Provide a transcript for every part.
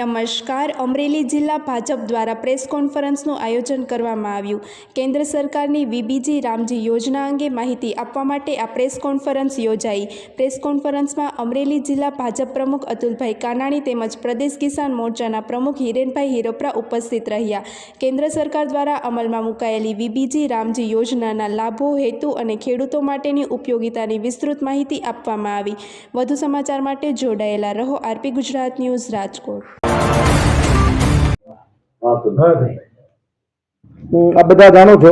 નમસ્કાર. અમરેલી જિલ્લા ભાજપ દ્વારા પ્રેસ કોન્ફરન્સનું આયોજન કરવામાં આવ્યું. કેન્દ્ર સરકારની વીબીજી રામજી યોજના અંગે માહિતી આપવા માટે આ પ્રેસ કોન્ફરન્સ યોજાઈ. પ્રેસ કોન્ફરન્સમાં અમરેલી જિલ્લા ભાજપ પ્રમુખ અતુલભાઈ કાનાણી તેમજ પ્રદેશ કિસાન મોરચાના પ્રમુખ હિરેનભાઈ હિરોપરા ઉપસ્થિત રહ્યા. કેન્દ્ર સરકાર દ્વારા અમલમાં મુકાયેલી વીબીજી રામજી યોજનાના લાભો, હેતુ અને ખેડૂતો માટેની ઉપયોગિતાની વિસ્તૃત માહિતી આપવામાં આવી. વધુ સમાચાર માટે જોડાયેલા રહો. RP Gujarat news, Rajkot. આ બધા જાણો છો,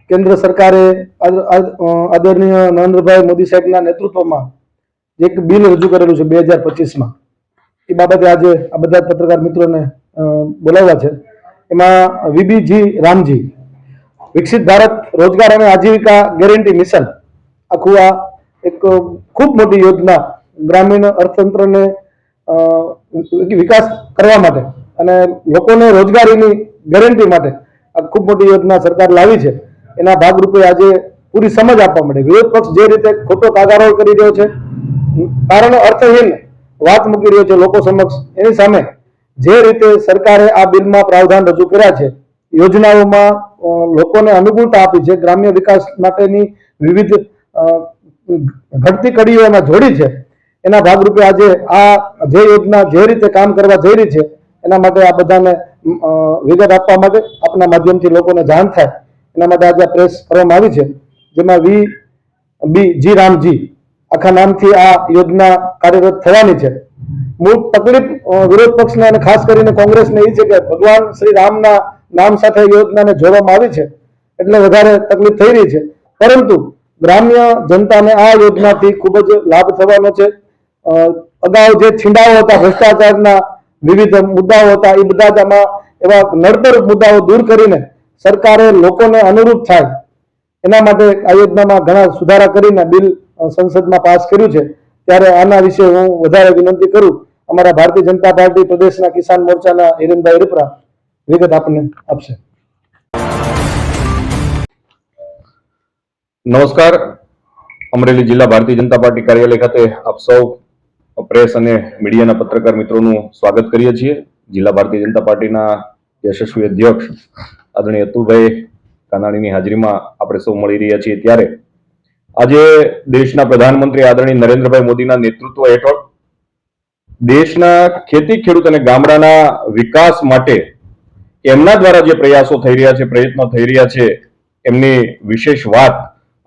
કેન્દ્ર સરકારે આદરણીય નરેન્દ્રભાઈ મોદી સાહેબના નેતૃત્વમાં એક બિલ રજૂ કરેલું છે 2025માં. એ બાબતે આજે આ બધા પત્રકાર મિત્રોને બોલાવ્યા છે. એમાં વીબીજી રામજી વિકસિત ભારત રોજગાર અને આજીવિકા ગેરંટી મિશન, આખું આ એક ખૂબ મોટી યોજના ગ્રામીણ અર્થતંત્રને વિકાસ કરવા માટે અને લોકોને રોજગારીની ગેરંટી માટે આ ખૂબ મોટી યોજના સરકાર લાવી છે. એના ભાગરૂપે આજે પૂરી સમજ આપવા માટે વિરોધ પક્ષ જે રીતે ખોટો કાગારોળ કરી રહ્યો છે, કારણો અર્થહીન વાત મૂકી રહ્યો છે લોકો સમક્ષ, એની સામે જે રીતે સરકારે આ બિલમાં પ્રાવધાન રજૂ કર્યા છે, યોજનાઓમાં લોકોને અનુકૂળતા આપી છે, ગ્રામ્ય વિકાસ માટેની વિવિધ ઘટતી કડીઓ એમાં જોડી છે, એના ભાગરૂપે આજે આ જે યોજના જે રીતે કામ કરવા જઈ રહી છે એના માટે આ બધાને વિગત આપવા માટે આપના માધ્યમથી લોકોને જાણ થાય એના માટે આજે પ્રેસ કરવામાં આવી છે. જેમાં વીબીજી રામજી આખા નામથી આ યોજના કાર્યરત થવાની છે. મૂળ તકલીફ વિરોધ પક્ષને અને ખાસ કરીને કોંગ્રેસને એ છે કે ભગવાન શ્રી રામના નામ સાથે યોજનાને જોડવામાં આવી છે એટલે વધારે તકલીફ થઈ રહી છે. પરંતુ ગ્રામ્ય જનતાને આ યોજનાથી ખૂબ જ લાભ થવાનો છે. અગાઉ જે છીંડાઓ હતા, ભ્રષ્ટાચારના વિવિધ મુદ્દાઓ હતા, એ બધા જ આમાં એવા નડતર મુદ્દાઓ દૂર કરીને સરકારે લોકોને અનુરૂપ થાય એના માટે આ યોજનામાં ઘણા સુધારા કરીને બિલ સંસદમાં પાસ કર્યું છે. ત્યારે આના વિશે હું વધારે વિનંતી કરું, અમારા ભારતીય જનતા પાર્ટી પ્રદેશના કિસાન મોરચાના હિરેનભાઈ હિરોપરા વિગત આપને આપશે. નમસ્કાર. અમરેલી જિલ્લા ભારતીય જનતા પાર્ટી કાર્યાલય ખાતે આપ સૌ પ્રેસ અને મીડિયાના પત્રકાર મિત્રોનું સ્વાગત કરીએ છીએ. જિલ્લા ભારતીય જનતા પાર્ટીના યશસ્વી અધ્યક્ષ આદરણીય અતુલભાઈ કાનાણીની હાજરીમાં આપણે સૌ મળી રહ્યા છીએ. ત્યારે આજે દેશના પ્રધાનમંત્રી આદરણીય નરેન્દ્રભાઈ મોદીના નેતૃત્વ હેઠળ દેશના ખેતી, ખેડૂત અને ગામડાના વિકાસ માટે એમના દ્વારા જે પ્રયાસો થઈ રહ્યા છે, પ્રયત્નો થઈ રહ્યા છે, એમની વિશેષ વાત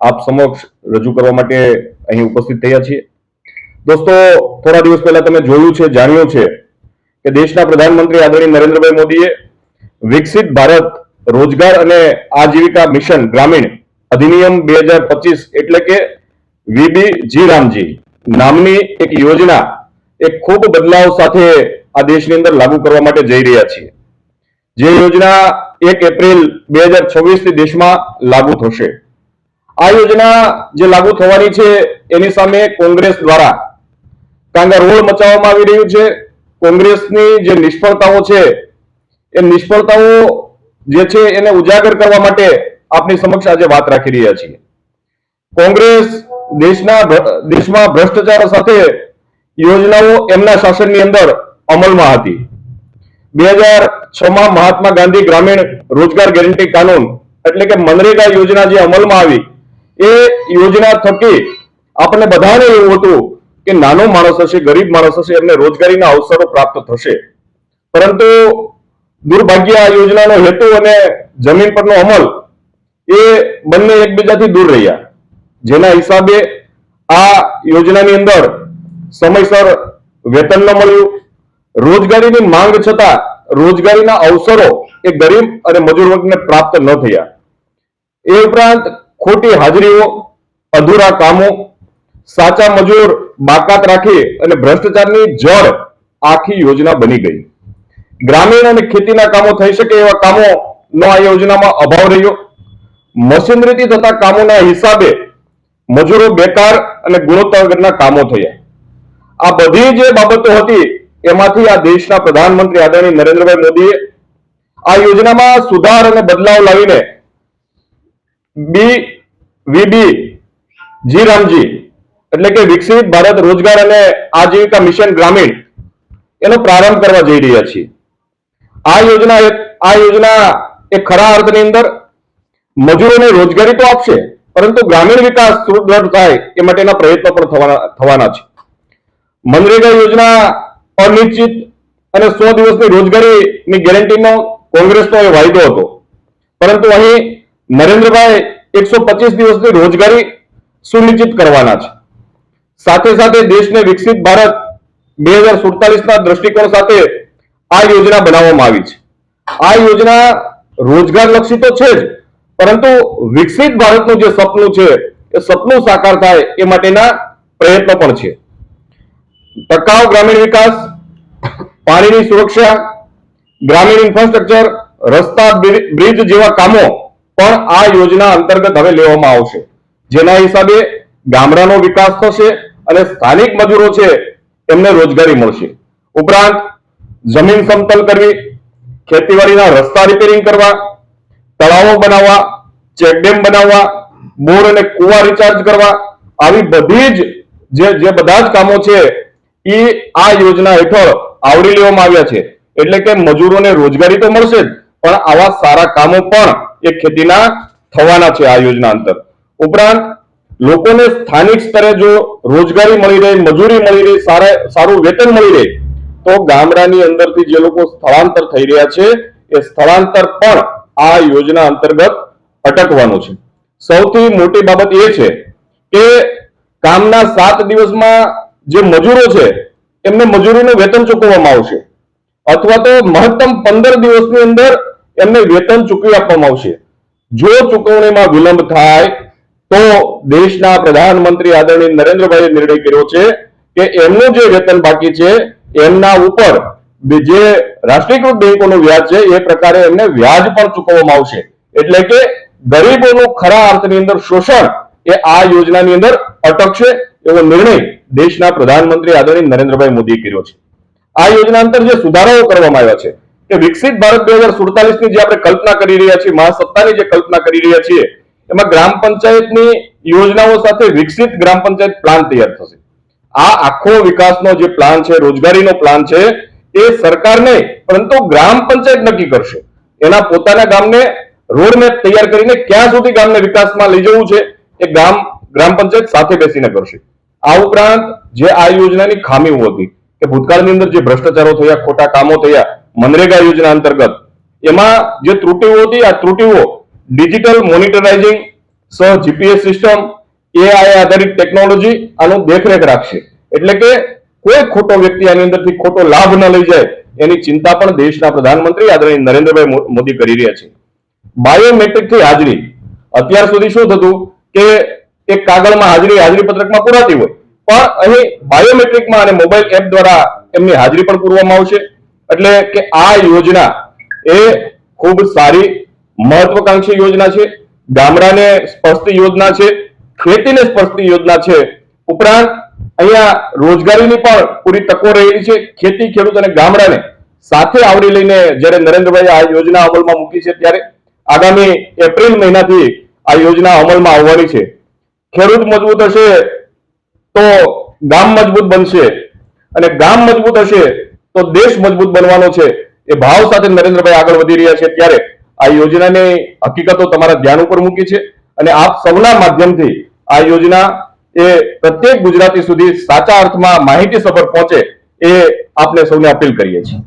આપ સમક્ષ રજૂ કરવા માટે અહીં ઉપસ્થિત થયા છીએ. દોસ્તો, થોડા દિવસ પહેલા તમે જોયું છે, જાણ્યું છે કે દેશના પ્રધાનમંત્રી આદરણીય નરેન્દ્રભાઈ મોદીએ વિકસિત ભારત રોજગાર અને આજીવિકા મિશન ગ્રામીણ અધિનિયમ 2025 એટલે કે વીબીજી રામજી નામની એક યોજના એક ખૂબ બદલાવ સાથે આ દેશની અંદર લાગુ કરવા માટે જઈ રહ્યા છીએ. જે યોજના 1 એપ્રિલ 2026 થી દેશમાં લાગુ થશે. આ યોજના જે લાગુ થવાની છે એની સામે કોંગ્રેસ દ્વારા કાંગારોળ મચાવવામાં આવી રહ્યું છે. કોંગ્રેસની જે નિષ્ફળતાઓ છે એ નિષ્ફળતાઓ જે છે એને ઉજાગર કરવા માટે આપની સમક્ષ આજે વાત રાખી રહ્યા છીએ. કોંગ્રેસ દેશમાં ભ્રષ્ટાચાર સાથે યોજનાઓ એમના શાસનની અંદર અમલમાં હતી. 2006માં મહાત્મા ગાંધી ગ્રામીણ રોજગાર ગેરંટી કાનૂન એટલે કે મનરેગા યોજના જે અમલમાં આવી, એ યોજના થકી આપણને બધાને એવું હતું કે નાનો માણસ હશે, ગરીબ માણસ હશે, એમને રોજગારીના અવસરો પ્રાપ્ત થશે. પરંતુ દુર્ભાગ્ય આ યોજનાનો હેતુ અને જમીન પરનો અમલ એ બંને એકબીજાથી દૂર રહ્યા, જેના હિસાબે આ યોજનાની અંદર સમયસર વેતન ન મળ્યું, રોજગારીની માંગ છતાં રોજગારીના અવસરો એ ગરીબ અને મજૂર વર્ગને પ્રાપ્ત ન થયા. એ ઉપરાંત ખોટી હાજરીઓ, અધૂરા કામો, સાચા મજૂર બાકાત રાખી અને ભ્રષ્ટાચારની જળ આખી યોજના બની ગઈ. ગ્રામીણ અને ખેતીના કામો થઈ શકે એવા કામોનો આ યોજનામાં અભાવ રહ્યો. મશીનરીથી થતા કામોના હિસાબે મજૂરો બેકાર અને ગુણોત્તર વગરના કામો થયા. આ બધી જે બાબતો હતી એમાંથી આ દેશના પ્રધાનમંત્રી આદરણીય નરેન્દ્રભાઈ મોદીએ આ યોજનામાં સુધાર અને બદલાવ લાવીને વીબી જી રામજી એટલે કે વિકસિત ભારત રોજગાર અને આજીવિકા મિશન ગ્રામીણ એનો પ્રારંભ કરવા જઈ રહ્યા છીએ. આ યોજના એ ખરા અર્થની અંદર મજૂરોને રોજગારી તો આપશે, પરંતુ ગ્રામીણ વિકાસ સુદૃઢ થાય એ માટેના પ્રયત્નો પણ થવાના છે. મનરેગા યોજના અનિશ્ચિત અને 100 દિવસની રોજગારીની ગેરંટીનો કોંગ્રેસનો એ વાયદો હતો, પરંતુ અહીં નરેન્દ્રભાઈ 125 દિવસની રોજગારી સુનિશ્ચિત કરવાના છે. સાથે સાથે દેશને વિકસિત ભારત 2047 ના દ્રષ્ટિકોણ સાથે આ યોજના બનાવવામાં આવી છે. આ યોજના રોજગાર લક્ષી તો છે જ, પરંતુ વિકસિત ભારતનું જે સપનું છે એ સપનું સાકાર થાય એ માટેના પ્રયત્નો પણ છે. ટકાઉ ગ્રામીણ વિકાસ, પાણીની સુરક્ષા, ગ્રામીણ ઇન્ફ્રાસ્ટ્રક્ચર, રસ્તા, બ્રિજ જેવા કામો પણ આ યોજના અંતર્ગત હવે લેવામાં આવશે, જેના હિસાબે ગામડાનો વિકાસ થશે અને સ્થાનિક મજૂરો છે એમને રોજગારી મળશે. ઉપરાંત જમીન સમતલ કરવી, ખેતીવાડીના રસ્તા રિપેરિંગ કરવા, તળાવો બનાવવા, ચેકડેમ બનાવવા, બોર અને કુવા રિચાર્જ કરવા, આવી બધી જે બધા જ કામો છે એ આ યોજના હેઠળ આવરી લેવામાં આવ્યા છે. એટલે કે મજૂરોને રોજગારી તો મળશે જ, પણ આવા સારા કામો પણ એ ખેતીના થવાના છે આ યોજના અંતર. ઉપરાંત લોકોને સ્થાનિક સ્તરે જો રોજગારી મળી રહે, મજૂરી મળી રહે, સારું વેતન મળી રહે, તો ગામડાની અંદરથી જે લોકો સ્થળાંતર થઈ રહ્યા છે એ સ્થળાંતર પણ આ યોજના અંતર્ગત અટકવાનું છે. સૌથી મોટી બાબત એ છે કે કામના 7 દિવસમાં જે મજૂરો છે એમને મજૂરીનું વેતન ચૂકવવામાં આવશે, અથવા તો મહત્તમ 15 દિવસની અંદર એમને વેતન ચૂકવી આપવામાં આવશે. જો ચૂકવણીમાં વિલંબ થાય તો દેશના પ્રધાનમંત્રી આદરણીય નરેન્દ્રભાઈએ નિર્ણય કર્યો છે કે એમનું જે વેતન બાકી છે એમના ઉપર જે રાષ્ટ્રીયકૃત બેંકોનું વ્યાજ છે એ પ્રકારે એમને વ્યાજ પણ ચૂકવવામાં આવશે. એટલે કે ગરીબોનું ખરા અર્થની અંદર શોષણ એ આ યોજનાની અંદર અટકશે એવો નિર્ણય દેશના પ્રધાનમંત્રી આદરણીય નરેન્દ્રભાઈ મોદીએ કર્યો છે. આ યોજના અંતર જે સુધારાઓ કરવામાં આવ્યા છે કે વિકસિત ભારત 2047 ની જે આપણે કલ્પના કરી રહ્યા છીએ, મહાસત્તાની જે કલ્પના કરી રહ્યા છીએ, એમાં ગ્રામ પંચાયતની યોજનાઓ સાથે વિકસિત ગ્રામ પંચાયત પ્લાન તૈયાર થશે. આ આખો વિકાસનો જે પ્લાન છે, રોજગારીનો પ્લાન છે, એ સરકાર નહીં પરંતુ ગ્રામ પંચાયત નક્કી કરશે. એના પોતાના ગામને રોડમેપ તૈયાર કરીને ક્યાં સુધી ગામને વિકાસમાં લઈ જવું છે એ ગ્રામ પંચાયત સાથે બેસીને કરશે. આ ઉપરાંત જે આ યોજનાની ખામીઓ હતી કે ભૂતકાળની અંદર જે ભ્રષ્ટાચારો થયા, ખોટા કામો થયા મનરેગા યોજના અંતર્ગત, એમાં જે ત્રુટીઓ હતી આ ત્રુટીઓ ડિજિટલ મોનિટરાઇઝિંગ સહ જીપીએસ સિસ્ટમ, એઆઈ આધારિત ટેકનોલોજી આનું દેખરેખ રાખશે. એટલે કે કોઈ ખોટો વ્યક્તિ આની અંદરથી ખોટો લાભ ન લઈ જાય એની ચિંતા પણ દેશના પ્રધાનમંત્રી આદરણીય નરેન્દ્રભાઈ મોદી કરી રહ્યા છે. બાયોમેટ્રિક થી હાજરી, અત્યાર સુધી શું થતું કે એક કાગળમાં હાજરી પત્રકમાં પુરાતી હોય, પણ અહીં બાયોમેટ્રિકમાં અને મોબાઈલ એપ દ્વારા એમની હાજરી પણ પૂરવામાં આવશે. એટલે કે આ યોજના એ ખૂબ સારી મહત્વકાંક્ષી યોજના છે, ગામડાને સ્પર્શતી યોજના છે, ખેતીને સ્પર્શતી યોજના છે. ઉપરાંત અહીંયા રોજગારીની પણ પૂરી તકો રહેલી છે. ખેતી, ખેડૂત અને ગામડાને સાથે આવરી લઈને જ્યારે નરેન્દ્રભાઈ આ યોજના અમલમાં મૂકી છે ત્યારે આગામી એપ્રિલ મહિનાથી આ યોજના અમલમાં આવવાની છે. ખેડૂત મજબૂત હશે તો ગામ મજબૂત બનશે, અને ગામ મજબૂત હશે તો દેશ મજબૂત બનવાનો છે. એ ભાવ સાથે નરેન્દ્રભાઈ આગળ વધી રહ્યા છે. ત્યારે આ યોજનાની હકીકતો તમારા ધ્યાન ઉપર મૂકી છે, અને આપ સૌના માધ્યમથી આ યોજના એ પ્રત્યેક ગુજરાતી સુધી સાચા અર્થમાં માહિતી સભર પહોંચે એ આપને સૌને અપીલ કરીએ છીએ.